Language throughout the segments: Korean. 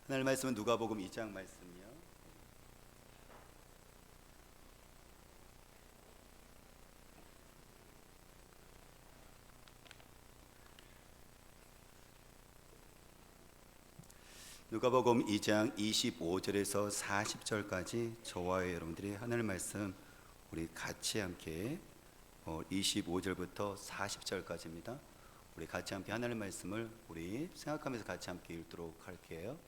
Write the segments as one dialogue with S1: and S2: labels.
S1: 하나님 말씀은 누가복음 2장 말씀이요. 누가복음 2장 25절에서 40절까지 저와 여러분들이 하나님 말씀 우리 같이 함께 25절부터 40절까지입니다. 우리 같이 함께 하나님 말씀을 우리 생각하면서 같이 함께 읽도록 할게요.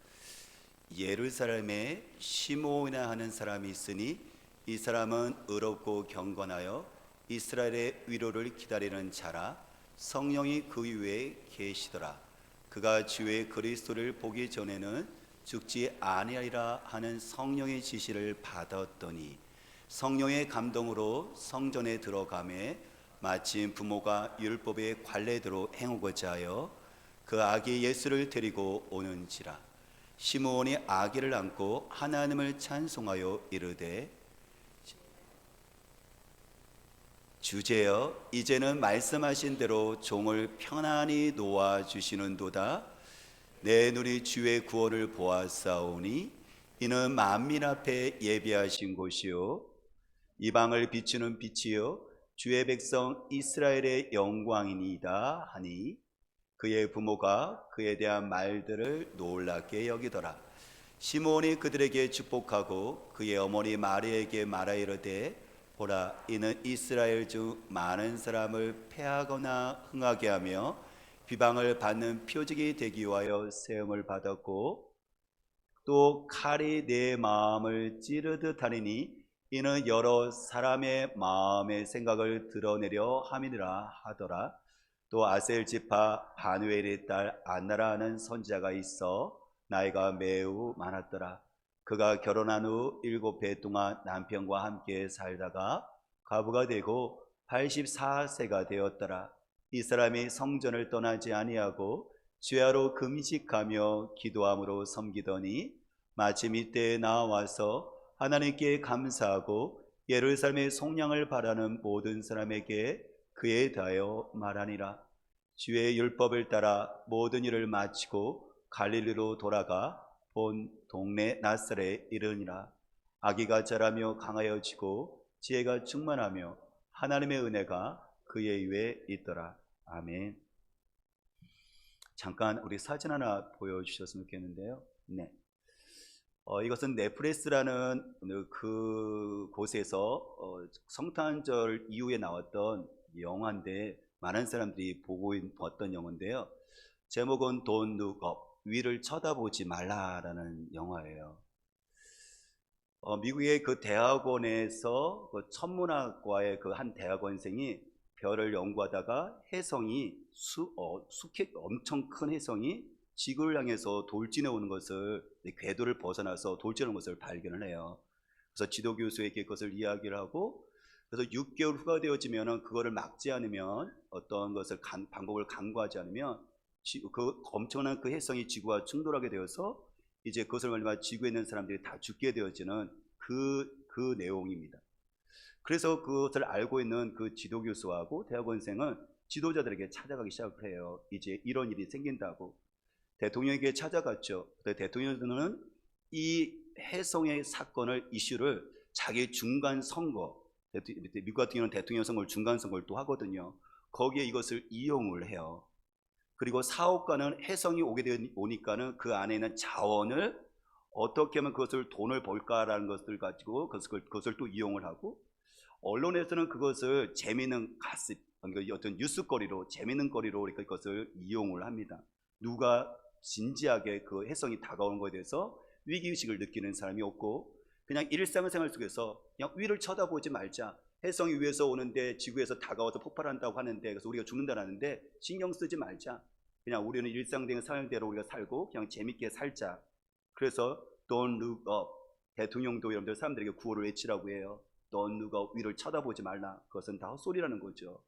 S1: 예루살렘에 시므온이라 하는 사람이 있으니 이 사람은 의롭고 경건하여 이스라엘의 위로를 기다리는 자라. 성령이 그 위에 계시더라. 그가 주의 그리스도를 보기 전에는 죽지 아니하리라 하는 성령의 지시를 받았더니 성령의 감동으로 성전에 들어가매 마침 부모가 율법의 관례대로 행하고자 하여 그 아기 예수를 데리고 오는지라. 시므온이 아기를 안고 하나님을 찬송하여 이르되 주제여 이제는 말씀하신 대로 종을 편안히 놓아 주시는도다. 내 눈이 주의 구원을 보았사오니 이는 만민 앞에 예비하신 곳이요 이방을 비추는 빛이요 주의 백성 이스라엘의 영광이니이다 하니 그의 부모가 그에 대한 말들을 놀랍게 여기더라. 시므온이 그들에게 축복하고 그의 어머니 마리아에게 말하 이르되 보라 이는 이스라엘 중 많은 사람을 패하거나 흥하게 하며 비방을 받는 표적이 되기 위하여 세움을 받았고 또 칼이 내 마음을 찌르듯 하리니 이는 여러 사람의 마음의 생각을 드러내려 함이니라 하더라. 또 아셀 지파 바누엘의 딸 안나라 하는 선지자가 있어 나이가 매우 많았더라. 그가 결혼한 후 7해 동안 남편과 함께 살다가 과부가 되고 84세가 되었더라. 이 사람이 성전을 떠나지 아니하고 주야로 금식하며 기도함으로 섬기더니 마침 이때에 나와서 하나님께 감사하고 예루살렘의 속량을 바라는 모든 사람에게 그에 대하여 말하니라. 주의 율법을 따라 모든 일을 마치고 갈릴리로 돌아가 본 동네 나사렛에 이르니라. 아기가 자라며 강하여지고 지혜가 충만하며 하나님의 은혜가 그의 위에 있더라. 아멘. 잠깐 우리 사진 하나 보여주셨으면 좋겠는데요. 네. 이것은 네프레스라는 그 곳에서 성탄절 이후에 나왔던 영화인데 많은 사람들이 보고 봤던 영화인데요. 제목은 Don't Look Up, 위를 쳐다보지 말라라는 영화예요. 미국의 그 대학원에서 그 천문학과의 그 한 대학원생이 별을 연구하다가 혜성이 엄청 큰 혜성이 지구를 향해서 돌진해 오는 것을, 궤도를 벗어나서 돌진하는 것을 발견을 해요. 그래서 지도 교수에게 그것을 이야기를 하고, 그래서 6개월 후가 되어지면은 그거를 막지 않으면, 어떤 것을 방법을 강구하지 않으면 그 엄청난 그 혜성이 지구와 충돌하게 되어서 이제 그것을 말미암아 지구에 있는 사람들이 다 죽게 되어지는 그 내용입니다. 그래서 그것을 알고 있는 그 지도 교수하고 대학원생은 지도자들에게 찾아가기 시작을 해요. 이제 이런 일이 생긴다고. 대통령에게 찾아갔죠. 대통령은 이 혜성의 사건을 이슈를 자기 중간 선거, 미국 같은 경우는 대통령 선거를 중간 선거를 또 하거든요. 거기에 이것을 이용을 해요. 그리고 사업가는 혜성이 오니까는 그 안에 있는 자원을 어떻게 하면 그것을 돈을 벌까라는 것을 가지고 그것을 또 이용을 하고, 언론에서는 그것을 재미있는 가십, 그러니까 어떤 뉴스거리로, 재미있는 거리로 그것을 이용을 합니다. 누가 진지하게 그 혜성이 다가오는 것에 대해서 위기의식을 느끼는 사람이 없고, 그냥 일상생활 속에서 그냥 위를 쳐다보지 말자, 혜성이 위에서 오는데 지구에서 다가와서 폭발한다고 하는데 그래서 우리가 죽는다라는데 신경 쓰지 말자, 그냥 우리는 일상적인 삶대로 우리가 살고 그냥 재밌게 살자. 그래서 Don't look up, 대통령도 여러분들 사람들에게 구호를 외치라고 해요. Don't look up, 위를 쳐다보지 말라. 그것은 다 헛소리라는 거죠.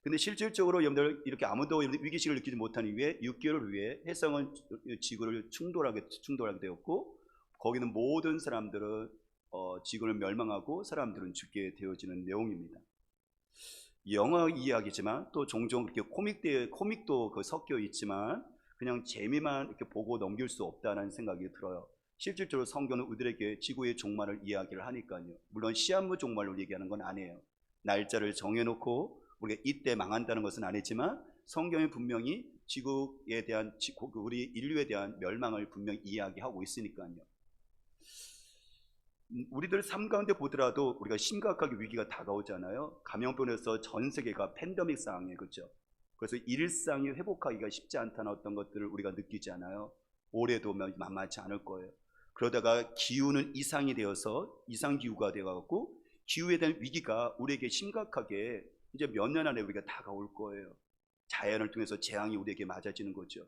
S1: 근데 실질적으로 여러분들 이렇게 아무도 위기식을 느끼지 못한 이후에 6개월 후에 혜성은 지구를 충돌하게 되었고, 거기는 모든 사람들은 지구를 멸망하고 사람들은 죽게 되어지는 내용입니다. 영화 이야기지만 또 종종 그렇게 코믹도 그 섞여 있지만 그냥 재미만 이렇게 보고 넘길 수 없다는 생각이 들어요. 실질적으로 성경은 우리들에게 지구의 종말을 이야기를 하니까요. 물론 시한부 종말을 얘기하는 건 아니에요. 날짜를 정해놓고 우리가 이때 망한다는 것은 아니지만 성경이 분명히 지구에 대한, 우리 인류에 대한 멸망을 분명히 이야기하고 있으니까요. 우리들 삶 가운데 보더라도 우리가 심각하게 위기가 다가오잖아요. 감염병에서 전 세계가 팬데믹 상황이에요. 그렇죠? 그래서 일상이 회복하기가 쉽지 않다는 어떤 것들을 우리가 느끼잖아요. 올해도 만만치 않을 거예요. 그러다가 기후는 이상이 되어서 이상기후가 되어갖고 기후에 대한 위기가 우리에게 심각하게 이제 몇 년 안에 우리가 다가올 거예요. 자연을 통해서 재앙이 우리에게 맞아지는 거죠.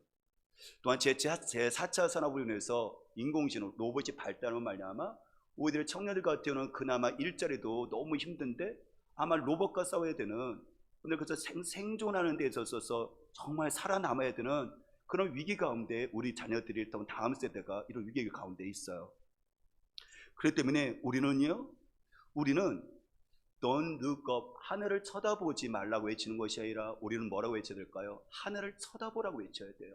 S1: 또한 제4차 산업으로 인해서 인공지능, 로봇이 발달하는 말미암아 우리들 청년들 같은 경우는 그나마 일자리도 너무 힘든데 아마 로봇과 싸워야 되는, 근데 그래서 생존하는 데 있어서 정말 살아남아야 되는 그런 위기 가운데 우리 자녀들이 다음 세대가 이런 위기 가운데 있어요. 그렇기 때문에 우리는 Don't look up, 하늘을 쳐다보지 말라고 외치는 것이 아니라 우리는 뭐라고 외쳐야 될까요? 하늘을 쳐다보라고 외쳐야 돼요.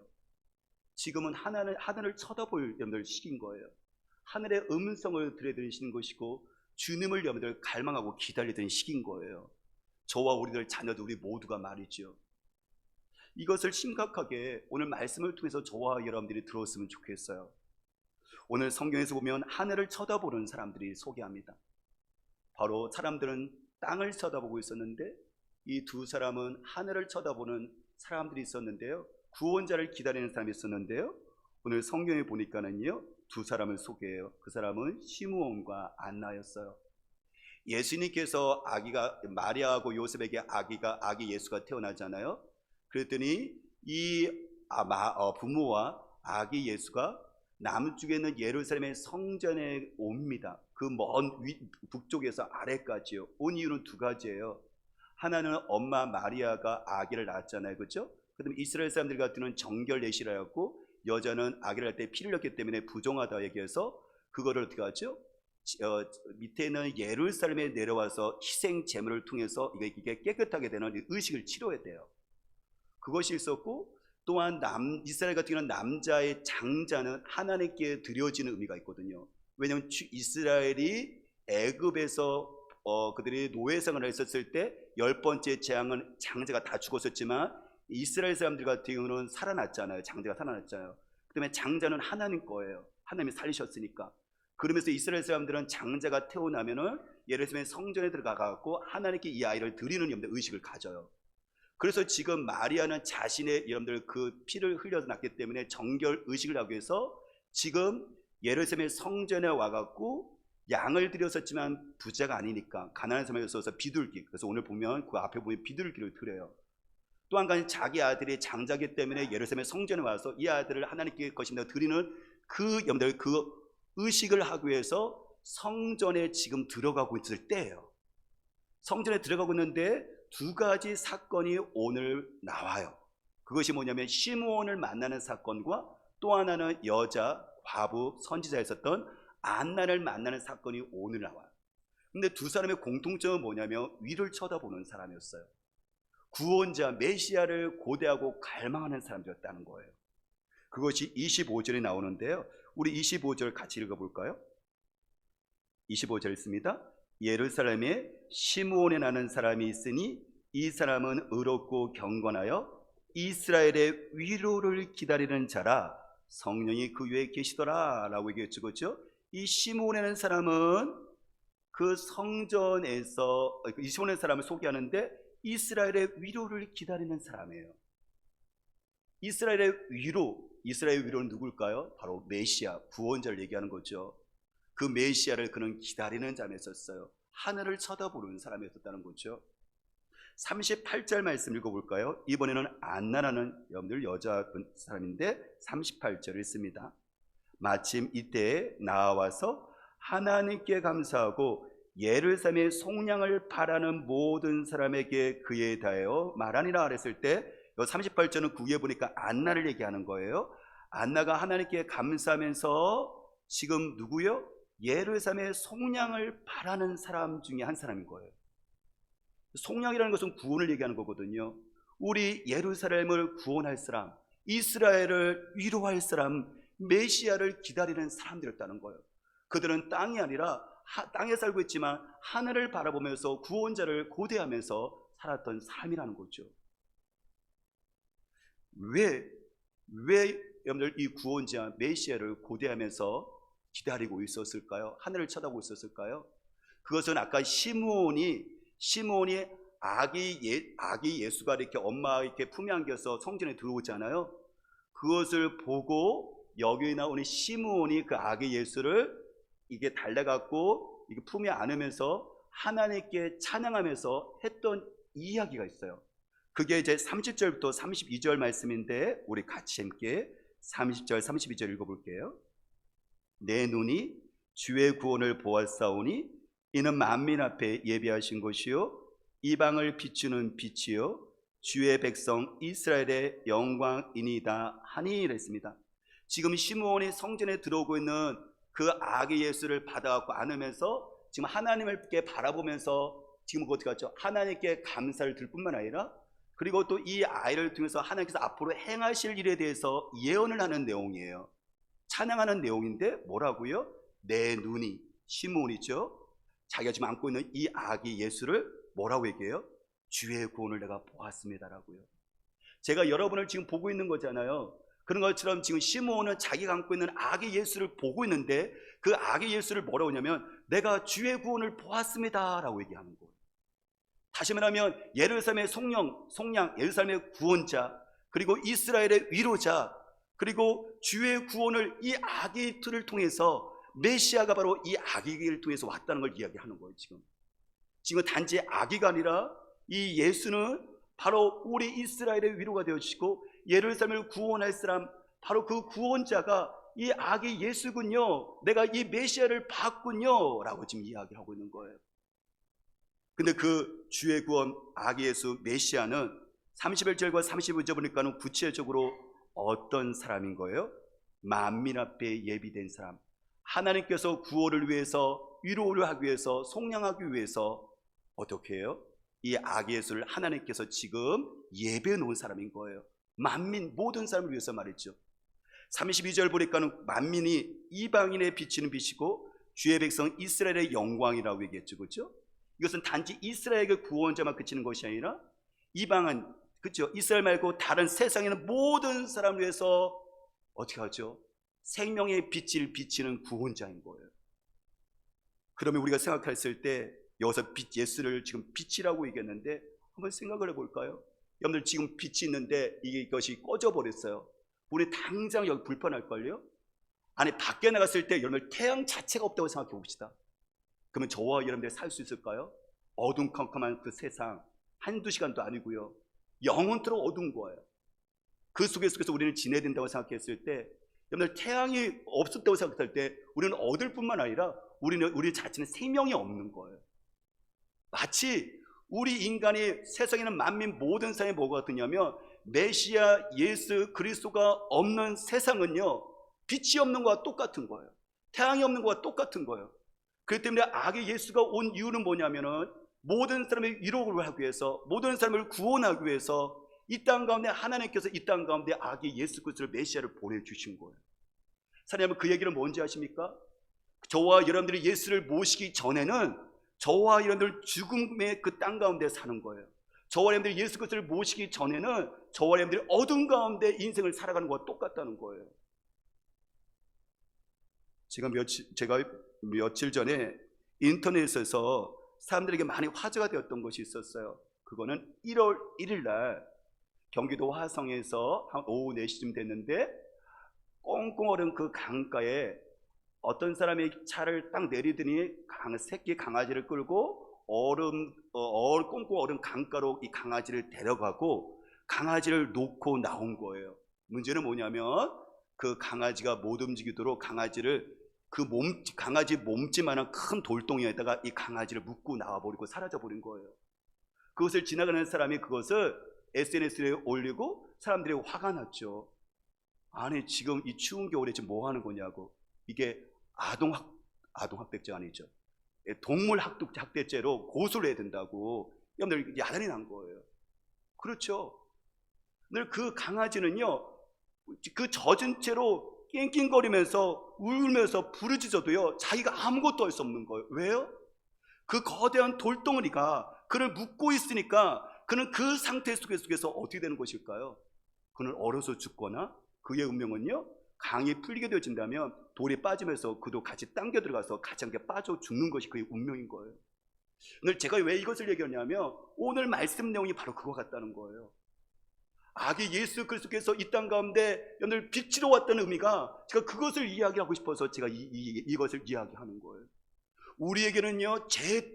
S1: 지금은 하늘을 쳐다볼 여러분들 시기인 거예요. 하늘의 음성을 들려드리시는 것이고 주님을 여러분들 갈망하고 기다리던 시기인 거예요. 저와 우리들 자녀들 우리 모두가 말이죠. 이것을 심각하게 오늘 말씀을 통해서 저와 여러분들이 들었으면 좋겠어요. 오늘 성경에서 보면 하늘을 쳐다보는 사람들이 소개합니다. 바로 사람들은 땅을 쳐다보고 있었는데 이 두 사람은 하늘을 쳐다보는 사람들이 있었는데요. 구원자를 기다리는 사람이 있었는데요. 오늘 성경에 보니까는요, 두 사람을 소개해요. 그 사람은 시므온과 안나였어요. 예수님께서 마리아하고 요셉에게 아기 예수가 태어나잖아요. 그랬더니 이 부모와 아기 예수가 남쪽에 있는 예루살렘의 성전에 옵니다. 그 먼 북쪽에서 아래까지요. 온 이유는 두 가지예요. 하나는 엄마 마리아가 아기를 낳았잖아요. 그렇죠? 그다음에 이스라엘 사람들 같은 경우는 정결 내시라였고 여자는 아기를 낳을 때 피를 흘렸기 때문에 부정하다 얘기해서 그거를 어떻게 하죠? 밑에 있는 예루살렘에 내려와서 희생 제물을 통해서 이게 깨끗하게 되는 의식을 치러야 돼요. 그것이 있었고, 또한 이스라엘 같은 경우는 남자의 장자는 하나님께 드려지는 의미가 있거든요. 왜냐하면 이스라엘이 애굽에서 그들이 노예생활을 했었을 때 10번째 재앙은 장자가 다 죽었었지만 이스라엘 사람들 같은 경우는 살아났잖아요. 장자가 살아났잖아요. 그 다음에 장자는 하나님 거예요. 하나님이 살리셨으니까. 그러면서 이스라엘 사람들은 장자가 태어나면은 예루살렘 성전에 들어가갖고 하나님께 이 아이를 드리는 여러분들 의식을 가져요. 그래서 지금 마리아는 자신의 여러분들 그 피를 흘려서 낳기 때문에 정결 의식을 하기 위해서 지금 예루살렘의 성전에 와갖고 양을 드렸었지만 부자가 아니니까 가난한 사람에 있어서 비둘기, 그래서 오늘 보면 그 앞에 보면 비둘기를 드려요. 또 한 가지 자기 아들이 장자기 때문에 예루살렘의 성전에 와서 이 아들을 하나님께 것입니다 드리는 여러분들 그 의식을 하기 위해서 성전에 지금 들어가고 있을 때예요. 성전에 들어가고 있는데 두 가지 사건이 오늘 나와요. 그것이 뭐냐면 시므온을 만나는 사건과 또 하나는 여자 과부 선지자에 있었던 안나를 만나는 사건이 오늘 나와요. 근데 두 사람의 공통점은 뭐냐면 위를 쳐다보는 사람이었어요. 구원자 메시아를 고대하고 갈망하는 사람이었다는 거예요. 그것이 25절에 나오는데요. 우리 25절 같이 읽어볼까요? 25절 있습니다. 예루살렘에 시므온에 나는 사람이 있으니 이 사람은 의롭고 경건하여 이스라엘의 위로를 기다리는 자라, 성령이 그 위에 계시더라 라고 얘기했죠. 그렇죠? 이 시므온에 나는 사람은 그 성전에서 이 시므온의 사람을 소개하는데 이스라엘의 위로를 기다리는 사람이에요. 이스라엘의 위로는 누굴까요? 바로 메시아, 구원자를 얘기하는 거죠. 그 메시아를 그는 기다리는 자였었어요. 하늘을 쳐다보는 사람이었다는 거죠. 38절 말씀 읽어볼까요? 이번에는 안나라는 여러분들 여자 사람인데 38절 읽습니다. 마침 이때에 나와서 하나님께 감사하고 예루살렘의 속량을 바라는 모든 사람에게 그에 대하여 말하니라 그랬을 때 38절은 구에 보니까 안나를 얘기하는 거예요. 안나가 하나님께 감사하면서 지금 누구요? 예루살렘의 속량을 바라는 사람 중에 한 사람인 거예요. 속량이라는 것은 구원을 얘기하는 거거든요. 우리 예루살렘을 구원할 사람, 이스라엘을 위로할 사람, 메시아를 기다리는 사람들이었다는 거예요. 그들은 땅이 아니라 땅에 살고 있지만 하늘을 바라보면서 구원자를 고대하면서 살았던 삶이라는 거죠. 왜 여러분들 이 구원자 메시아를 고대하면서 기다리고 있었을까요? 하늘을 쳐다보고 있었을까요? 그것은 아까 시므온이 아기 예수가 이렇게 엄마 이렇게 품에 안겨서 성전에 들어오잖아요. 그것을 보고 여기 나오는 시므온이 그 아기 예수를 이게 달래갖고 이게 품에 안으면서 하나님께 찬양하면서 했던 이야기가 있어요. 그게 이제 30절부터 32절 말씀인데 우리 같이 함께 30절 32절 읽어볼게요. 내 눈이 주의 구원을 보았사오니 이는 만민 앞에 예비하신 것이요 이방을 비추는 빛이요 주의 백성 이스라엘의 영광이니이다 하니 이랬습니다. 지금 시므온이 성전에 들어오고 있는 그 아기 예수를 받아갖고 안으면서 지금 하나님께 바라보면서 지금 어떻게 하죠? 하나님께 감사를 들 뿐만 아니라 그리고 또 이 아이를 통해서 하나님께서 앞으로 행하실 일에 대해서 예언을 하는 내용이에요. 찬양하는 내용인데 뭐라고요? 내 눈이, 시므온이죠. 자기가 지금 안고 있는 이 아기 예수를 뭐라고 얘기해요? 주의 구원을 내가 보았습니다라고요. 제가 여러분을 지금 보고 있는 거잖아요. 그런 것처럼 지금 시므온은 자기가 안고 있는 아기 예수를 보고 있는데 그 아기 예수를 뭐라고 하냐면 내가 주의 구원을 보았습니다라고 얘기하는 거예요. 다시 말하면 예루살렘의 속량, 예루살렘의 구원자, 그리고 이스라엘의 위로자, 그리고 주의 구원을 이 아기를 통해서 메시아가 바로 이 아기를 통해서 왔다는 걸 이야기하는 거예요. 지금 단지 아기가 아니라 이 예수는 바로 우리 이스라엘의 위로가 되어주시고 예루살렘을 구원할 사람, 바로 그 구원자가 이 아기 예수군요, 내가 이 메시아를 봤군요 라고 지금 이야기하고 있는 거예요. 근데 그 주의 구원 아기 예수 메시아는 31절과 32절 보니까는 구체적으로 어떤 사람인 거예요? 만민 앞에 예비된 사람, 하나님께서 구원을 위해서, 위로를 하기 위해서, 속량하기 위해서 어떻게 해요? 이 아기 예수를 하나님께서 지금 예배해 놓은 사람인 거예요. 만민 모든 사람을 위해서 말이죠. 32절 보니까는 만민이 이방인의 비치는 빛이고 주의 백성 이스라엘의 영광이라고 얘기했죠. 그렇죠? 이것은 단지 이스라엘의 구원자만 그치는 것이 아니라 이방은, 그렇죠? 이스라엘 말고 다른 세상에 있는 모든 사람을 위해서 어떻게 하죠? 생명의 빛을 비치는 구원자인 거예요. 그러면 우리가 생각했을 때 여기서 빛, 예수를 지금 빛이라고 얘기했는데 한번 생각을 해볼까요? 여러분들 지금 빛이 있는데 이것이 꺼져버렸어요. 우리 당장 여기 불편할걸요? 아니 밖에 나갔을 때 여러분들 태양 자체가 없다고 생각해 봅시다. 그러면 저와 여러분들 살 수 있을까요? 어둠컴컴한 그 세상 한두 시간도 아니고요, 영원토록 어두운 거예요. 그 속에서 우리는 지내야 된다고 생각했을 때, 여러분들 태양이 없었다고 생각할 때 우리는 얻을 뿐만 아니라 우리 자체는 생명이 없는 거예요. 마치 우리 인간이 세상에는 만민 모든 사람이 뭐가 같으냐면 메시아 예수 그리스도가 없는 세상은요 빛이 없는 것과 똑같은 거예요. 태양이 없는 것과 똑같은 거예요. 그렇기 때문에 아기 예수가 온 이유는 뭐냐면은 모든 사람의 위로를 하기 위해서, 모든 사람을 구원하기 위해서 이 땅 가운데 하나님께서 이 땅 가운데 아기 예수 그리스도를 메시아를 보내주신 거예요. 사장님, 그 얘기는 뭔지 아십니까? 저와 여러분들이 예수를 모시기 전에는 저와 여러분들 죽음의 그 땅 가운데 사는 거예요. 저와 여러분들이 예수 그리스도를 모시기 전에는 저와 여러분들이 어둠 가운데 인생을 살아가는 것과 똑같다는 거예요. 제가 며칠 전에 인터넷에서 사람들에게 많이 화제가 되었던 것이 있었어요. 그거는 1월 1일 날 경기도 화성에서 한 오후 4시쯤 됐는데 꽁꽁 얼은 그 강가에 어떤 사람이 차를 딱 내리더니 새끼 강아지를 끌고 꽁꽁 얼은 강가로 이 강아지를 데려가고 강아지를 놓고 나온 거예요. 문제는 뭐냐면 그 강아지가 못 움직이도록 강아지 몸집만한 큰 돌덩이에다가 이 강아지를 묶고 나와버리고 사라져버린 거예요. 그것을 지나가는 사람이 그것을 SNS에 올리고 사람들이 화가 났죠. 아니 지금 이 추운 겨울에 지금 뭐 하는 거냐고. 이게 아동학대죄 아니죠. 동물학대죄로 고소를 해야 된다고 여러분들 야단이 난 거예요. 그렇죠. 늘 그 강아지는요 그 젖은 채로 낑낑거리면서 울면서 부르짖어도요 자기가 아무것도 할 수 없는 거예요. 왜요? 그 거대한 돌덩어리가 그를 묶고 있으니까 그는 그 상태 속에서 어떻게 되는 것일까요? 그는 얼어서 죽거나 그의 운명은요 강이 풀리게 되어진다면 돌이 빠지면서 그도 같이 당겨 들어가서 같이 함께 빠져 죽는 것이 그의 운명인 거예요. 오늘 제가 왜 이것을 얘기하냐면 오늘 말씀 내용이 바로 그거 같다는 거예요. 아기 예수 그리스도께서 이 땅 가운데 오늘 빛으로 왔다는 의미가 제가 그것을 이야기하고 싶어서 제가 이것을 이야기하는 거예요. 우리에게는요 제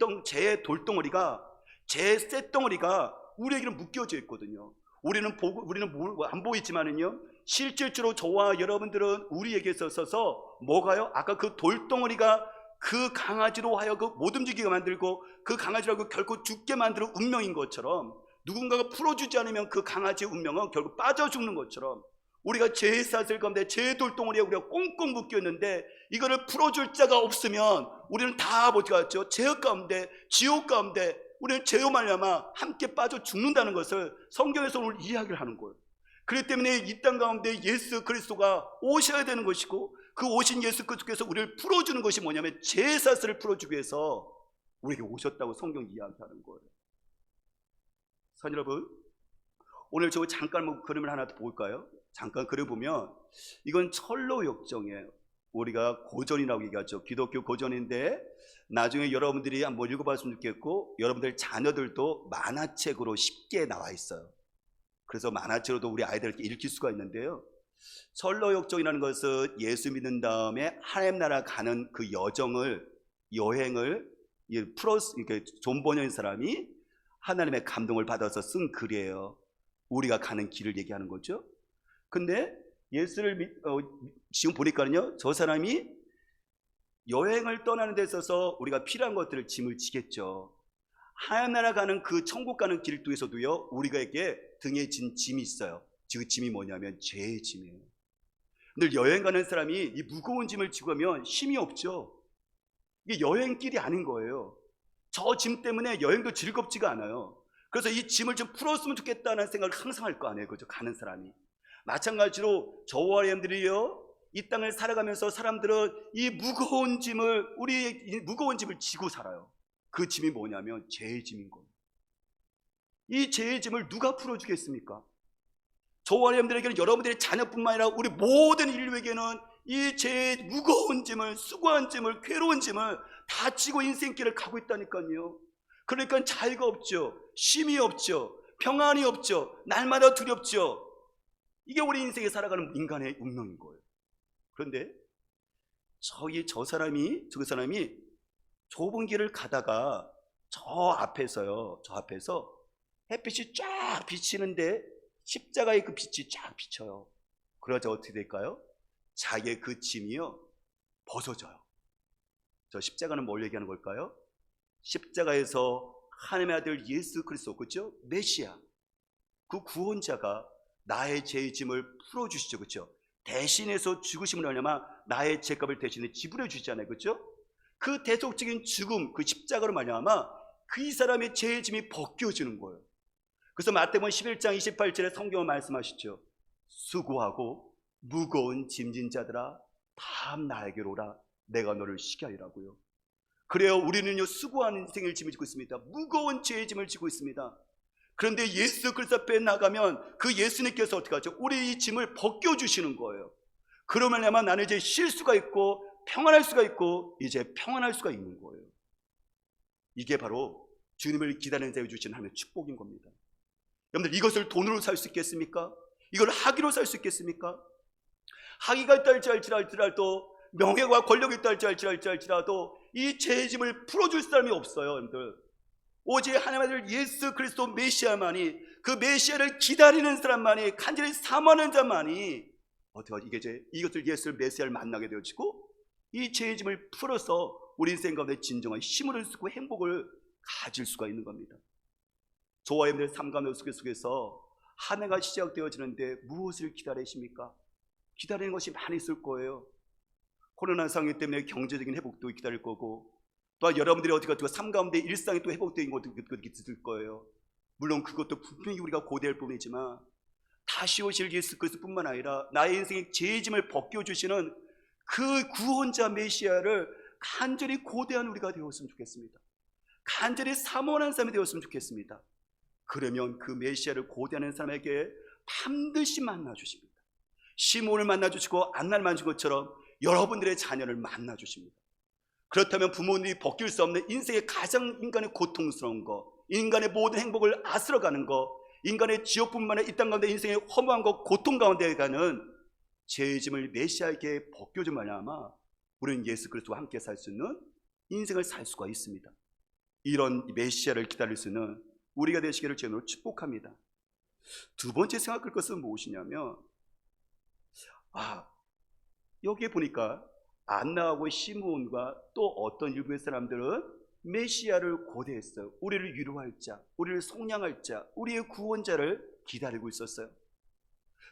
S1: 돌덩어리가 제 쇳덩어리가 우리에게는 묶여져 있거든요. 우리는 안 보이지만은요 실질적으로 저와 여러분들은 우리에게 있어서 뭐가요? 아까 그 돌덩어리가 그 강아지로 하여금 못 움직이게 만들고 그 강아지라고 결코 죽게 만드는 운명인 것처럼 누군가가 풀어주지 않으면 그 강아지의 운명은 결국 빠져 죽는 것처럼 우리가 죄의 사슬 가운데 죄의 돌덩어리에 우리가 꽁꽁 묶여 있는데 이거를 풀어줄 자가 없으면 우리는 다 어디 갔죠? 죄악 가운데 지옥 가운데 우리는 죄로 말미암아 함께 빠져 죽는다는 것을 성경에서 오늘 이야기를 하는 거예요. 그렇기 때문에 이 땅 가운데 예수 그리스도가 오셔야 되는 것이고 그 오신 예수 그리스도께서 우리를 풀어주는 것이 뭐냐면 죄의 사슬을 풀어주기 위해서 우리에게 오셨다고 성경이 이야기하는 거예요. 선 여러분, 오늘 저 잠깐 그림을 하나 볼까요? 잠깐 그려보면 이건 철로 역정이에요. 우리가 고전이라고 얘기하죠. 기독교 고전인데 나중에 여러분들이 한번 읽어봤으면 좋겠고 여러분들 자녀들도 만화책으로 쉽게 나와 있어요. 그래서 만화책으로도 우리 아이들에게 읽힐 수가 있는데요. 철로 역정이라는 것은 예수 믿는 다음에 하나님 나라 가는 그 여행을 이렇게 존 버녀인 사람이 하나님의 감동을 받아서 쓴 글이에요. 우리가 가는 길을 얘기하는 거죠. 근데 예수를 지금 보니까는요 저 사람이 여행을 떠나는 데 있어서 우리가 필요한 것들을 짐을 지겠죠. 하나님 나라 가는 그 천국 가는 길도에서도요 우리에게 등에 진 짐이 있어요. 그 짐이 뭐냐면 죄의 짐이에요. 늘 여행 가는 사람이 이 무거운 짐을 지고 가면 힘이 없죠. 이게 여행길이 아닌 거예요. 저 짐 때문에 여행도 즐겁지가 않아요. 그래서 이 짐을 좀 풀었으면 좋겠다는 생각을 항상 할 거 아니에요. 그죠? 가는 사람이. 마찬가지로 저와 여러분들이요 이 땅을 살아가면서 사람들은 이 무거운 짐을 지고 살아요. 그 짐이 뭐냐면 죄의 짐인 거예요. 이 죄의 짐을 누가 풀어주겠습니까? 저와 여러분들에게는 여러분들의 자녀뿐만 아니라 우리 모든 인류에게는 이 죄의 무거운 짐을, 수고한 짐을, 괴로운 짐을 다 지고 인생길을 가고 있다니까요. 그러니까 자유가 없죠. 쉼이 없죠. 평안이 없죠. 날마다 두렵죠. 이게 우리 인생에 살아가는 인간의 운명인 거예요. 그런데 저 사람이 좁은 길을 가다가 저 앞에서 햇빛이 쫙 비치는데 십자가의 그 빛이 쫙 비쳐요. 그러자 어떻게 될까요? 자기의 그 짐이요 벗어져요. 저 십자가는 뭘 얘기하는 걸까요? 십자가에서 하나님의 아들 예수 그리스도, 그렇죠? 메시아, 그 구원자가 나의 죄의 짐을 풀어주시죠, 그렇죠? 대신해서 죽으심을 하려면 나의 죄값을 대신에 지불해 주시잖아요, 그렇죠? 그 대속적인 죽음, 그 십자가로 말미암아 그 이 사람의 죄의 짐이 벗겨지는 거예요. 그래서 마태복음 11장 28절에 성경은 말씀하시죠. 수고하고 무거운 짐진 자들아 다 나에게로 오라 내가 너를 쉬게 하리라고요. 그래요, 우리는요 수고하는 인생을 짐을 지고 있습니다. 무거운 죄의 짐을 지고 있습니다. 그런데 예수 그리스도 앞에 나가면 그 예수님께서 어떻게 하죠? 우리 이 짐을 벗겨주시는 거예요. 그러면 아마 나는 이제 쉴 수가 있고 평안할 수가 있고 이제 평안할 수가 있는 거예요. 이게 바로 주님을 기다리는 자에게 주시는 하나님의 축복인 겁니다. 여러분들, 이것을 돈으로 살 수 있겠습니까? 이걸 학위로 살 수 있겠습니까? 학위가 있다 할지라도 명예와 권력이 있다 할지라도 이 죄의 짐을 풀어줄 사람이 없어요. 여러분들, 오직 하나님의 아들 예수 그리스도 메시아만이, 그 메시아를 기다리는 사람만이, 간절히 사모하는 자만이 어떻게 이것을 예수를 메시아를 만나게 되어지고 이 죄의 짐을 풀어서 우리 인생 가운데 진정한 힘을 얻고 행복을 가질 수가 있는 겁니다. 저와 여러분들의 삶 가운데 속에서 한 해가 시작되어지는데 무엇을 기다리십니까? 기다리는 것이 많이 있을 거예요. 코로나 상황 때문에 경제적인 회복도 기다릴 거고, 또 여러분들이 어디가 삶 가운데 일상이 또 회복되는 것도 있을 거예요. 물론 그것도 분명히 우리가 고대할 뿐이지만 다시 오실 예수 그리스도뿐만 아니라 나의 인생의 죄짐을 벗겨주시는 그 구원자 메시아를 간절히 고대한 우리가 되었으면 좋겠습니다. 간절히 사모하는 사람이 되었으면 좋겠습니다. 그러면 그 메시아를 고대하는 사람에게 반드시 만나주십니다. 시몬을 만나주시고 안나를 만나준 것처럼 여러분들의 자녀를 만나주십니다. 그렇다면 부모님이 벗길 수 없는 인생의 가장 인간의 고통스러운 거, 인간의 모든 행복을 앗으러가는 거, 인간의 지옥뿐만 아니라 이 땅 가운데 인생의 허무한 것, 고통 가운데 가는 죄의 짐을 메시아에게 벗겨준 말미암아 우리는 예수 그리스도와 함께 살 수 있는 인생을 살 수가 있습니다. 이런 메시아를 기다릴 수 있는 우리가 되시기를 주님으로 축복합니다. 두 번째 생각할 것은 무엇이냐면, 여기에 보니까 안나하고 시므온과 또 어떤 일부의 사람들은 메시아를 고대했어요. 우리를 위로할 자, 우리를 속량할 자, 우리의 구원자를 기다리고 있었어요.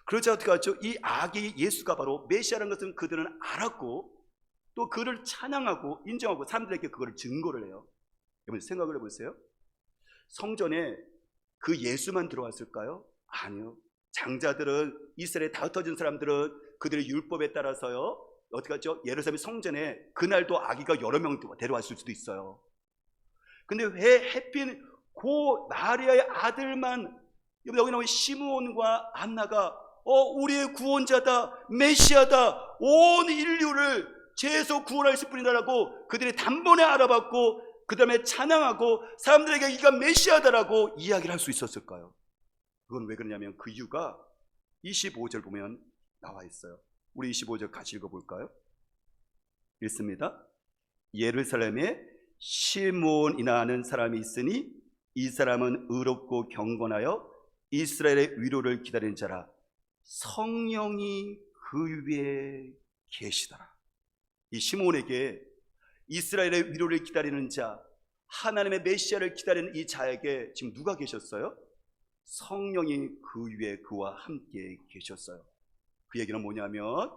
S1: 그러자 어떻게 하죠? 이 아기 예수가 바로 메시아라는 것은 그들은 알았고 또 그를 찬양하고 인정하고 사람들에게 그거를 증거를 해요. 여러분 생각을 해보세요. 성전에 그 예수만 들어왔을까요? 아니요. 장자들은, 이스라엘에 다 흩어진 사람들은 그들의 율법에 따라서요, 어떻게 하죠? 예루살렘 성전에 그날도 아기가 여러 명 데려왔을 수도 있어요. 근데 왜 하필 그 마리아의 아들만, 여기 나오는 시므온과 안나가 우리의 구원자다, 메시아다, 온 인류를 죄에서 구원하실 분이다라고 그들이 단번에 알아봤고 그 다음에 찬양하고 사람들에게 이가 메시아다라고 이야기를 할 수 있었을까요? 그건 왜 그러냐면 그 이유가 25절 보면 나와 있어요. 우리 25절 같이 읽어볼까요? 읽습니다. 예루살렘에 시므온이나 하는 사람이 있으니 이 사람은 의롭고 경건하여 이스라엘의 위로를 기다리는 자라. 성령이 그 위에 계시더라. 이 시므온에게 이스라엘의 위로를 기다리는 자, 하나님의 메시아를 기다리는 이 자에게 지금 누가 계셨어요? 성령이 그 위에 그와 함께 계셨어요. 그 얘기는 뭐냐면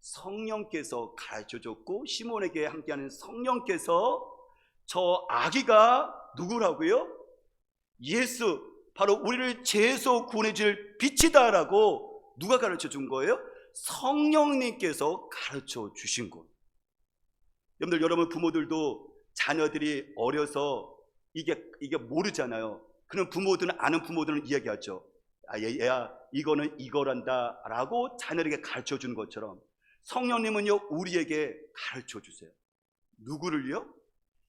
S1: 성령께서 가르쳐줬고 시몬에게 함께하는 성령께서 저 아기가 누구라고요? 예수, 바로 우리를 죄에서 구원해줄 빛이다라고 누가 가르쳐준 거예요? 성령님께서 가르쳐주신 것. 여러분 부모들도 자녀들이 어려서 이게 모르잖아요. 그럼 부모들은, 아는 부모들은 이야기하죠. 얘야 이거는 이거란다 라고 자녀에게 가르쳐주는 것처럼 성령님은요 우리에게 가르쳐주세요. 누구를요?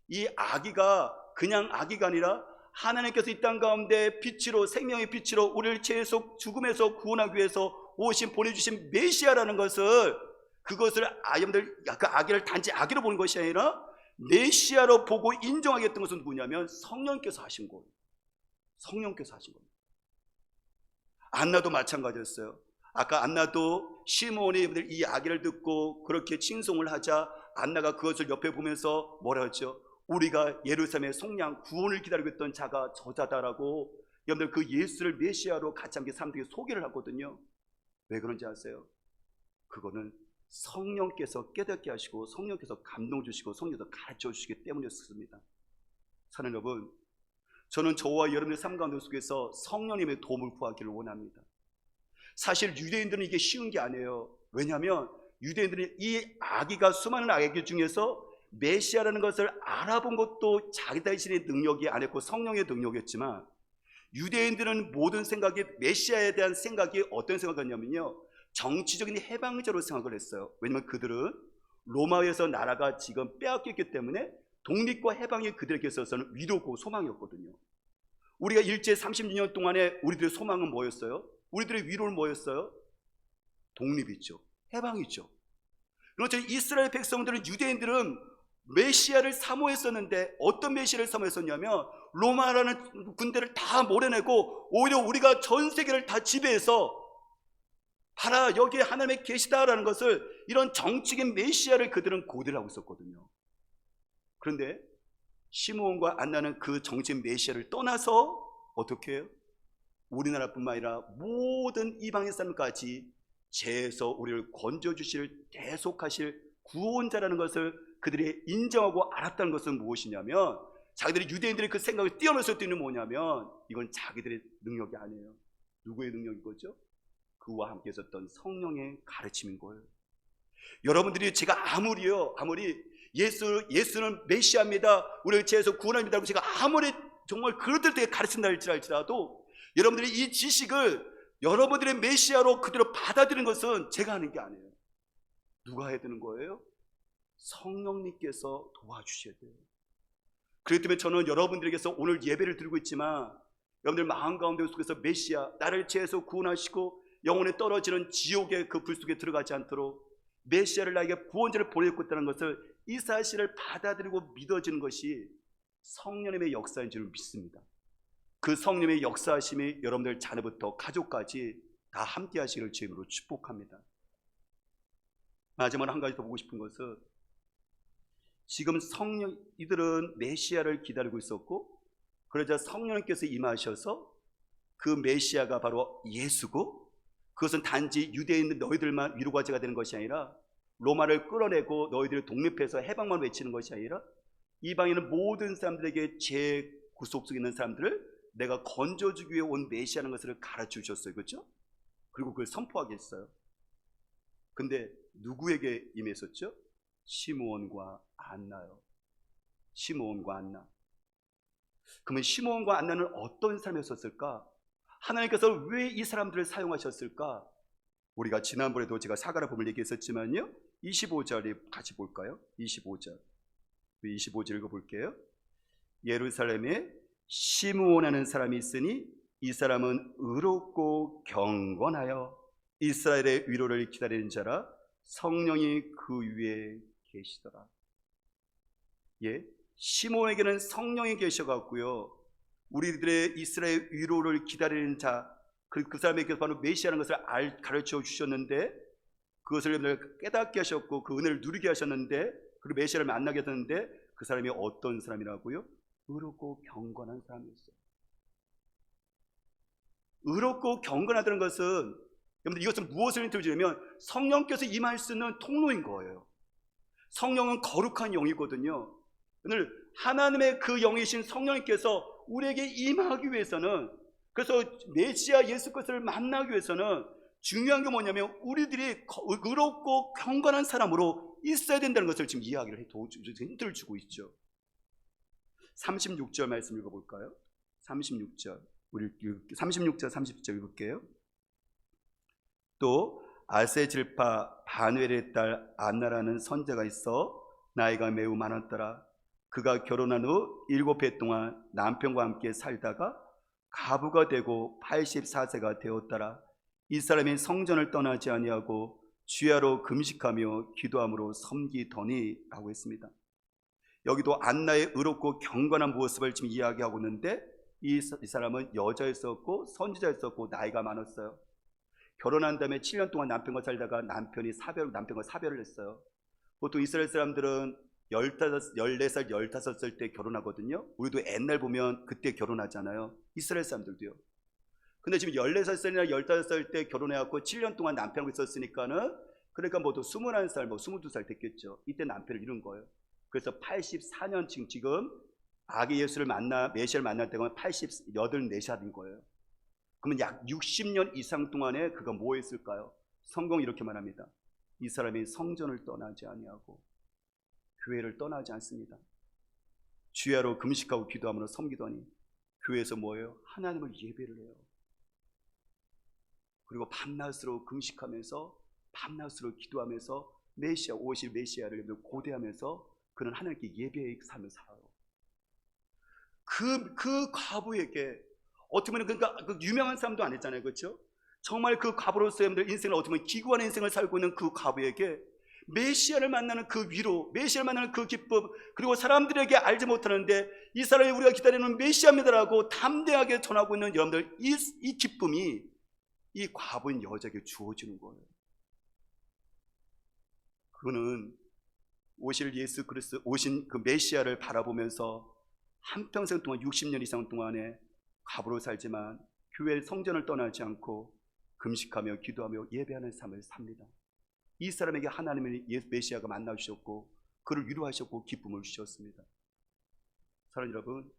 S1: 이 아기가 그냥 아기가 아니라 하나님께서 이 땅 가운데 빛으로, 생명의 빛으로 우리를 죄에서 죽음에서 구원하기 위해서 보내주신 메시아라는 것을, 그것을 여러분들 그 아기를 단지 아기로 보는 것이 아니라 메시아로 보고 인정하겠던 것은 누구냐면 성령께서 하신 거예요. 성령께서 하신 겁니다. 안나도 마찬가지였어요. 아까 안나도 시므온이 이 아기를 듣고 그렇게 칭송을 하자 안나가 그것을 옆에 보면서 뭐라 했죠? 우리가 예루살렘의 속량 구원을 기다리고 있던 자가 저자다라고 여러분들 그 예수를 메시아로 같이 함께 사람들에게 소개를 하거든요. 왜 그런지 아세요? 그거는 성령께서 깨닫게 하시고 성령께서 감동 주시고 성령께서 가르쳐 주시기 때문이었습니다. 사랑하는 여러분, 저는 저와 여러분의 삶 가운데 속에서 성령님의 도움을 구하기를 원합니다. 사실 유대인들은 이게 쉬운 게 아니에요. 왜냐하면 유대인들은 이 아기가 수많은 아기 중에서 메시아라는 것을 알아본 것도 자기 자신의 능력이 아니었고 성령의 능력이었지만, 유대인들은 모든 생각이, 메시아에 대한 생각이 어떤 생각이었냐면요, 정치적인 해방자로 생각을 했어요. 왜냐하면 그들은 로마에서 나라가 지금 빼앗겼기 때문에 독립과 해방이 그들에게 있어서는 위로고 소망이었거든요. 우리가 일제 36년 동안에 우리들의 소망은 뭐였어요? 우리들의 위로는 뭐였어요? 독립이죠. 해방이죠. 그렇죠. 이스라엘 백성들은, 유대인들은 메시아를 사모했었는데 어떤 메시아를 사모했었냐면 로마라는 군대를 다 몰아내고 오히려 우리가 전 세계를 다 지배해서 봐라 여기에 하나님의 계시다라는 것을, 이런 정치적인 메시아를 그들은 고대를 하고 있었거든요. 그런데 시므온과 안나는 그 정치적인 메시아를 떠나서 어떻게 해요? 우리나라뿐만 아니라 모든 이방인 사람까지 죄에서 우리를 건져주실, 계속하실 구원자라는 것을 그들이 인정하고 알았다는 것은 무엇이냐면, 자기들이, 유대인들의 그 생각을 뛰어넘을 수 있는 뭐냐면 이건 자기들의 능력이 아니에요. 누구의 능력인 거죠? 그와 함께 있었던 성령의 가르침인 거예요. 여러분들이 제가 아무리 예수는 메시아입니다, 우리를 죄에서 구원합니다, 제가 아무리 정말 그럴 때 가르친다 할지라도 여러분들이 이 지식을 여러분들의 메시아로 그대로 받아들이는 것은 제가 하는 게 아니에요. 누가 해야 되는 거예요? 성령님께서 도와주셔야 돼요. 그렇기 때문에 저는 여러분들에게서 오늘 예배를 드리고 있지만, 여러분들 마음 가운데 속에서 메시아, 나를 죄에서 구원하시고 영혼에 떨어지는 지옥의 그 불 속에 들어가지 않도록 메시아를 나에게 구원자를 보내고 있다는 것을, 이 사실을 받아들이고 믿어지는 것이 성령님의 역사인 줄 믿습니다. 그 성령의 역사하심이 여러분들 자녀부터 가족까지 다 함께 하시기를 주님으로 축복합니다. 마지막으로 한 가지 더 보고 싶은 것은, 지금 이들은 메시아를 기다리고 있었고, 그러자 성령님께서 임하셔서 그 메시아가 바로 예수고, 그것은 단지 유대에 있는 너희들만 위로과제가 되는 것이 아니라 로마를 끌어내고 너희들을 독립해서 해방만 외치는 것이 아니라 이방에 있는 모든 사람들에게 죄 구속 속에 있는 사람들을 내가 건져주기 위해 온 메시아라는 것을 가르쳐 주셨어요. 그렇죠? 그리고 그걸 선포하게 했어요. 근데 누구에게 임했었죠? 시므온과 안나요. 시므온과 안나. 그러면 시므온과 안나는 어떤 사람이었을까? 하나님께서 왜 이 사람들을 사용하셨을까? 우리가 지난번에도 제가 사가랴 본문을 얘기했었지만요, 25절에 같이 볼까요? 25절 읽어볼게요. 예루살렘에 시므온하는 사람이 있으니 이 사람은 의롭고 경건하여 이스라엘의 위로를 기다리는 자라, 성령이 그 위에 계시더라. 예, 시므온에게는 성령이 계셔갖고요, 우리들의 이스라엘 위로를 기다리는 자, 그 사람에게 바로 메시아라는 것을 가르쳐 주셨는데, 그것을 깨닫게 하셨고 그 은혜를 누리게 하셨는데, 그리고 메시아를 만나게 하셨는데, 그 사람이 어떤 사람이라고요? 의롭고 경건한 사람이었어요. 의롭고 경건하다는 것은, 여러분들 이것은 무엇을 뜻하냐면 성령께서 임할 수 있는 통로인 거예요. 성령은 거룩한 영이거든요. 오늘 하나님의 그 영이신 성령님께서 우리에게 임하기 위해서는, 그래서 메시아 예수 그리스도를 만나기 위해서는 중요한 게 뭐냐면 우리들이 의롭고 경건한 사람으로 있어야 된다는 것을 지금 이야기를 힌트를 주고 있죠. 36절 말씀 읽어볼까요? 36절 30절 읽을게요. 또 아세 질파 바누엘의 딸 안나라는 선자가 있어 나이가 매우 많았더라. 그가 결혼한 후 7해 동안 남편과 함께 살다가 가부가 되고 84세가 되었더라. 이 사람이 성전을 떠나지 아니하고 주야로 금식하며 기도함으로 섬기더니 라고 했습니다. 여기도 안나의 의롭고 경건한 모습을 지금 이야기하고 있는데, 이 사람은 여자였었고 선지자였었고 나이가 많았어요. 결혼한 다음에 7년 동안 남편과 살다가 남편과 사별을 했어요. 보통 이스라엘 사람들은 14살, 15살 때 결혼하거든요. 우리도 옛날 보면 그때 결혼하잖아요. 이스라엘 사람들도요. 근데 지금 14살이나 15살 때 결혼해갖고 7년 동안 남편하고 있었으니까는, 그러니까 모두 21살, 22살 됐겠죠. 이때 남편을 잃은 거예요. 그래서 84년 지금 아기 예수를 메시아를 만날 때가 84인 거예요. 그러면 약 60년 이상 동안에 그가 뭐 했을까요? 성경이 이렇게 말합니다. 이 사람이 성전을 떠나지 아니하고 교회를 떠나지 않습니다. 주야로 금식하고 기도함으로 섬기더니, 교회에서 뭐예요? 하나님을 예배를 해요. 그리고 밤낮으로 금식하면서, 밤낮으로 기도하면서 오실 메시아를 고대하면서 그는 하나님께 예배의 삶을 살아요. 그 과부에게 어떻게 보면, 그러니까 그 유명한 사람도 아니잖아요, 그렇죠? 정말 그 과부로서 여러분들 인생을 어떻게 보면 기구한 인생을 살고 있는 그 과부에게 메시아를 만나는 그 위로, 메시아를 만나는 그 기쁨, 그리고 사람들에게 알지 못하는데 이 사람이 우리가 기다리는 메시아입니다라고 담대하게 전하고 있는 여러분들, 이 기쁨이 이 과부인 여자에게 주어지는 거예요. 그거는 오실 예수 그리스도, 오신 그 메시아를 바라보면서 한평생 동안 60년 이상 동안에 과부로 살지만 교회 성전을 떠나지 않고 금식하며 기도하며 예배하는 삶을 삽니다. 이 사람에게 하나님의 메시아가 만나주셨고 그를 위로하셨고 기쁨을 주셨습니다. 사랑하는 여러분,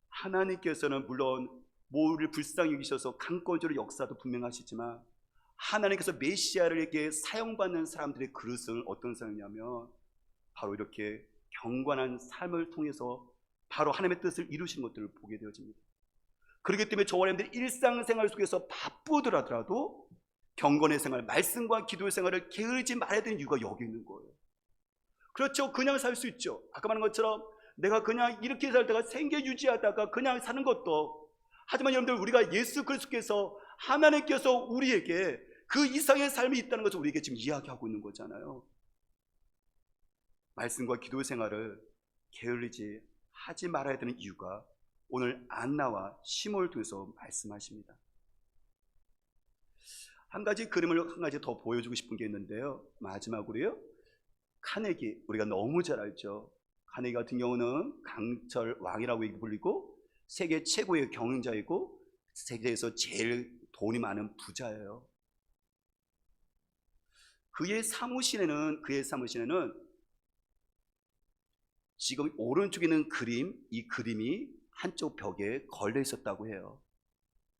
S1: 하나님께서는 물론 우리를 불쌍히 여기셔서 강권적으로 역사도 분명하시지만, 하나님께서 메시아에게 사용받는 사람들의 그릇은 어떤 사람이냐면 바로 이렇게 경건한 삶을 통해서 바로 하나님의 뜻을 이루신 것들을 보게 되어집니다. 그렇기 때문에 저와 여러분들이 일상생활 속에서 바쁘더라도 경건의 생활, 말씀과 기도의 생활을 게으르지 말아야 되는 이유가 여기 있는 거예요. 그렇죠. 그냥 살 수 있죠. 아까 말한 것처럼 내가 그냥 이렇게 살다가 생계 유지하다가 그냥 사는 것도, 하지만 여러분들 우리가 예수 그리스도께서 하나님께서 우리에게 그 이상의 삶이 있다는 것을 우리에게 지금 이야기하고 있는 거잖아요. 말씀과 기도 생활을 게을리지 하지 말아야 되는 이유가 오늘 안나와 시몬을 통해서 말씀하십니다. 한 가지 그림을 한 가지 더 보여주고 싶은 게 있는데요. 마지막으로요, 카네기, 우리가 너무 잘 알죠. 카네기 같은 경우는 강철 왕이라고 불리고 세계 최고의 경영자이고 세계에서 제일 돈이 많은 부자예요. 그의 사무실에는 지금 오른쪽에 있는 그림, 이 그림이 한쪽 벽에 걸려 있었다고 해요.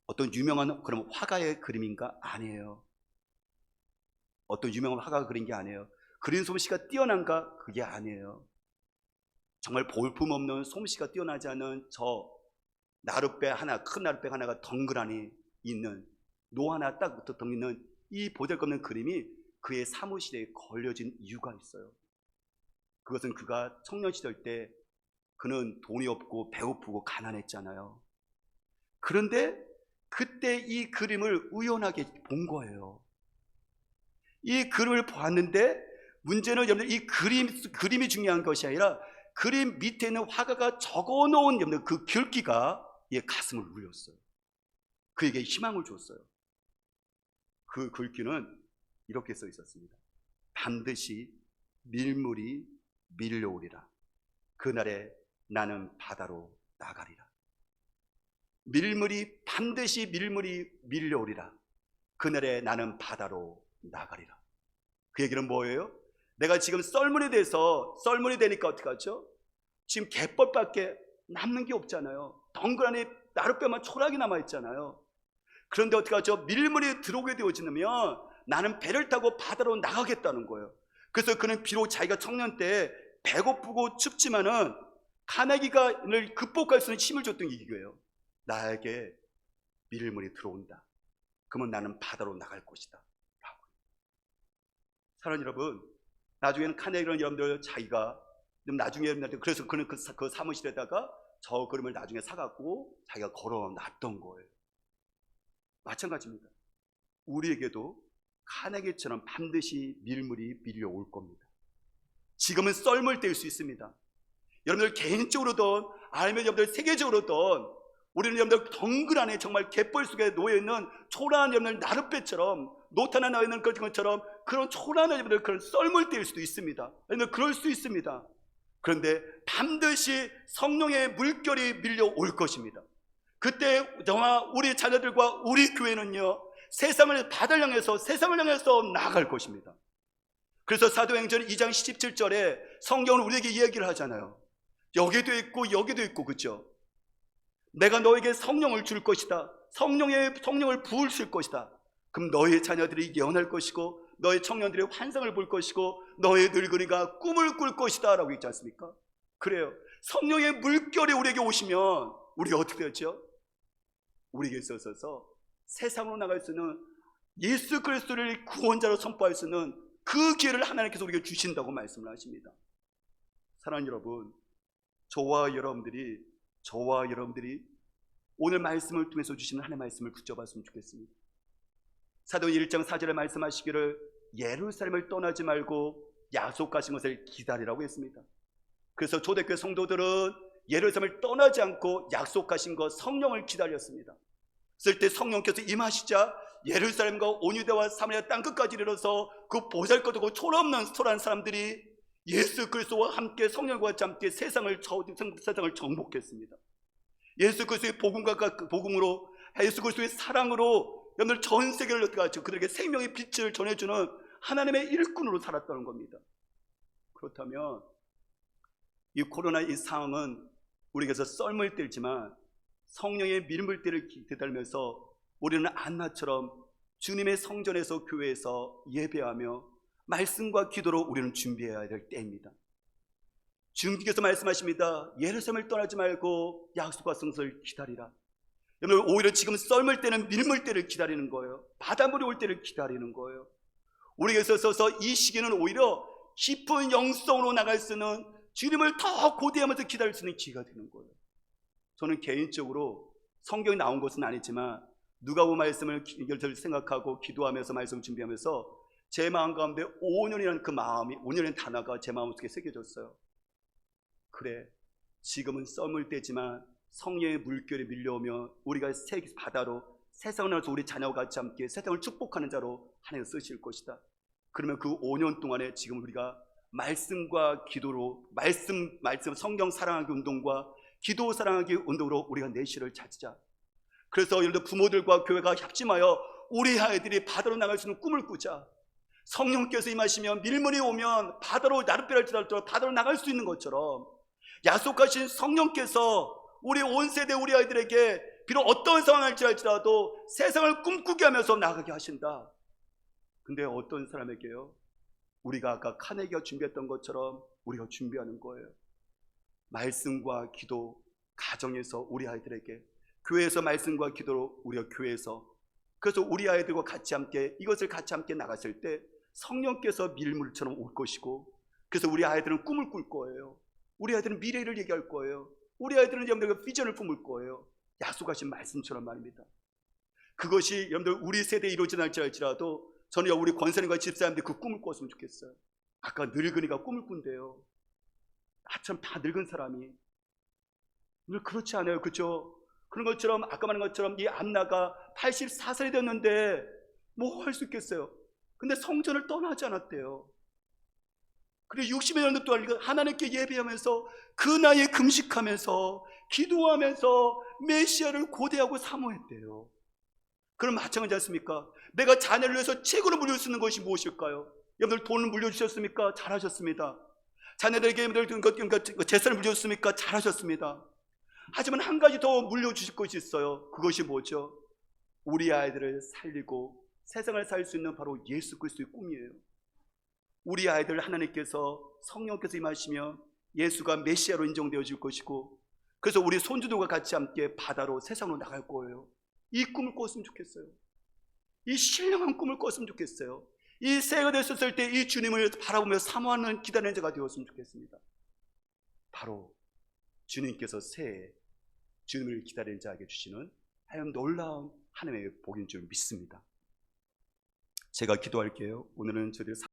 S1: 어떤 유명한 그럼 화가의 그림인가? 아니에요. 어떤 유명한 화가가 그린 게 아니에요. 그림 솜씨가 뛰어난가? 그게 아니에요. 정말 볼품없는 솜씨가 뛰어나지 않은 저 나룻배 하나, 큰 나룻배 하나가 덩그러니 있는, 노 하나 딱 붙어 있는 이 보잘것없는 그림이 그의 사무실에 걸려진 이유가 있어요. 그것은 그가 청년 시절 때 그는 돈이 없고 배고프고 가난했잖아요. 그런데 그때 이 그림을 우연하게 본 거예요. 이 그림을 보았는데 문제는 여러분들 이 그림이 중요한 것이 아니라 그림 밑에 있는 화가가 적어놓은 여러분들 그 글귀가 이 가슴을 울렸어요. 그에게 희망을 줬어요. 그 글귀는 이렇게 써 있었습니다. 반드시 밀물이 밀려오리라. 그날에 나는 바다로 나가리라. 반드시 밀물이 밀려오리라. 그날에 나는 바다로 나가리라. 그 얘기는 뭐예요? 내가 지금 썰물이 되니까 어떻게 하죠? 지금 갯벌밖에 남는 게 없잖아요. 덩그러니 나룻배만 초락이 남아있잖아요. 그런데 어떻게 하죠? 밀물이 들어오게 되어지면 나는 배를 타고 바다로 나가겠다는 거예요. 그래서 그는 비록 자기가 청년 때 배고프고 춥지만은 카네기가를 극복할 수 있는 힘을 줬던 이거예요. 나에게 밀물이 들어온다. 그러면 나는 바다로 나갈 것이다 라고. 사랑하는 여러분, 나중에는 카네기는 여러분들 자기가 나중에 여러분들 그래서 그는 그 사무실에다가 저 그림을 나중에 사갖고 자기가 걸어놨던 거예요. 마찬가지입니다. 우리에게도 카네기처럼 반드시 밀물이 밀려올 겁니다. 지금은 썰물 때일 수 있습니다. 여러분들 개인적으로든 아니면 여러분들 세계적으로든 우리는 여러분들 덩그러니 정말 갯벌 속에 놓여있는 초라한 여러분들 나룻배처럼 노트 하나 나와있는 것처럼 그런 초라한 여러분들 그런 썰물 때일 수도 있습니다. 여러분들 그럴 수 있습니다. 그런데 반드시 성령의 물결이 밀려올 것입니다. 그때 저와 우리 자녀들과 우리 교회는요, 바다를 향해서 나아갈 것입니다. 그래서 사도행전 2장 17절에 성경은 우리에게 이야기를 하잖아요. 여기도 있고 그렇죠? 내가 너에게 성령을 줄 것이다. 성령을 부으실 것이다. 그럼 너의 자녀들이 예언할 것이고 너의 청년들이 환상을 볼 것이고 너의 늙은이가 꿈을 꿀 것이다 라고 있지 않습니까? 그래요. 성령의 물결이 우리에게 오시면 우리가 어떻게 되죠? 우리에게 있어서 세상으로 나갈 수 있는 예수 그리스도를 구원자로 선포할 수 있는 그 기회를 하나님께서 우리에게 주신다고 말씀을 하십니다. 사랑하는 여러분, 저와 여러분들이 오늘 말씀을 통해서 주시는 하나님의 말씀을 붙잡았으면 좋겠습니다. 사도행 1장 4절에 말씀하시기를 예루살렘을 떠나지 말고 약속하신 것을 기다리라고 했습니다. 그래서 초대교회 성도들은 예루살렘을 떠나지 않고 약속하신 것 성령을 기다렸습니다. 그럴 때 성령께서 임하시자 예루살렘과 온유대와 사마리아 땅끝까지 이르러서 그 보잘것없고 초라한 사람들이 예수 그리스도와 함께 성령과 함께 세상을 정복했습니다. 예수 그리스도의 복음으로 예수 그리스도의 사랑으로 여러분들 전 세계를 어떻게 하죠? 그들에게 생명의 빛을 전해주는 하나님의 일꾼으로 살았다는 겁니다. 그렇다면 이 코로나 이 상황은 우리에게서 썰물 때지만 성령의 밀물때를 기다리면서 우리는 안나처럼 주님의 성전에서 교회에서 예배하며 말씀과 기도로 우리는 준비해야 될 때입니다. 주님께서 말씀하십니다. 예루살렘을 떠나지 말고 약속과 성소를 기다리라. 여러분, 오히려 지금 썰물 때는 밀물 때를 기다리는 거예요. 바닷물이 올 때를 기다리는 거예요. 우리에게 있어서 이 시기는 오히려 깊은 영성으로 나갈 수 있는, 주님을 더 고대하면서 기다릴 수 있는 기회가 되는 거예요. 저는 개인적으로 성경에 나온 것은 아니지만 누가복음 말씀을 생각하고 기도하면서 말씀을 준비하면서 제 마음 가운데 5년이라는 그 마음이, 5년이라는 단어가 제 마음속에 새겨졌어요. 그래, 지금은 썰물 때지만 성령의 물결이 밀려오며 우리가 바다로 세상을 나서 우리 자녀와 같이 함께 세상을 축복하는 자로 하나님 쓰실 것이다. 그러면 그 5년 동안에 지금 우리가 말씀과 기도로, 말씀 성경 사랑하기 운동과 기도 사랑하기 운동으로 우리가 내실을 찾자. 그래서 예를 들어 부모들과 교회가 협심하여 우리 아이들이 바다로 나갈 수 있는 꿈을 꾸자. 성령께서 임하시면 밀물이 오면 바다로 나룻배를 지나도 바다로 나갈 수 있는 것처럼 약속하신 성령께서 우리 온 세대 우리 아이들에게 비록 어떤 상황을 지날지라도 세상을 꿈꾸게 하면서 나가게 하신다. 근데 어떤 사람에게요? 우리가 아까 카네기가 준비했던 것처럼 우리가 준비하는 거예요. 말씀과 기도, 가정에서 우리 아이들에게, 교회에서 말씀과 기도로 우리가 교회에서, 그래서 우리 아이들과 같이 함께 이것을 같이 함께 나갔을 때 성령께서 밀물처럼 올 것이고, 그래서 우리 아이들은 꿈을 꿀 거예요. 우리 아이들은 미래를 얘기할 거예요. 우리 아이들은 여러분들 비전을 품을 거예요. 약속하신 말씀처럼 말입니다. 그것이 여러분들 우리 세대에 이루어지지 않을지라도 저는 우리 권사님과 집사님들 그 꿈을 꿨으면 좋겠어요. 아까 늙은이가 꿈을 꾼대요. 나처럼 다 늙은 사람이. 늘 그렇지 않아요, 그렇죠? 그런 것처럼 아까 말한 것처럼 이 안나가 84살이 됐는데 뭐 할 수 있겠어요? 근데 성전을 떠나지 않았대요. 그리고 60여 년 동안 하나님께 예배하면서 그 나이에 금식하면서 기도하면서 메시아를 고대하고 사모했대요. 그럼 마찬가지 않습니까? 내가 자녀를 위해서 최고로 물려줄 수 있는 것이 무엇일까요? 여러분들 돈을 물려주셨습니까? 잘하셨습니다. 자녀들에게 재산을 물려줬습니까? 잘하셨습니다. 하지만 한 가지 더 물려주실 것이 있어요. 그것이 뭐죠? 우리 아이들을 살리고 세상을 살 수 있는 바로 예수 그리스도의 꿈이에요. 우리 아이들 하나님께서 성령께서 임하시면 예수가 메시아로 인정되어질 것이고, 그래서 우리 손주들과 같이 함께 바다로 세상으로 나갈 거예요. 이 꿈을 꿨으면 좋겠어요. 이 신령한 꿈을 꿨으면 좋겠어요. 이 새해가 됐었을 때 이 주님을 바라보며 사모하는 기다리는 자가 되었으면 좋겠습니다. 바로 주님께서 새해 주님을 기다리는 자에게 주시는 하여간 놀라운 하나님의 복인 줄 믿습니다. 제가 기도할게요. 오늘은 저희들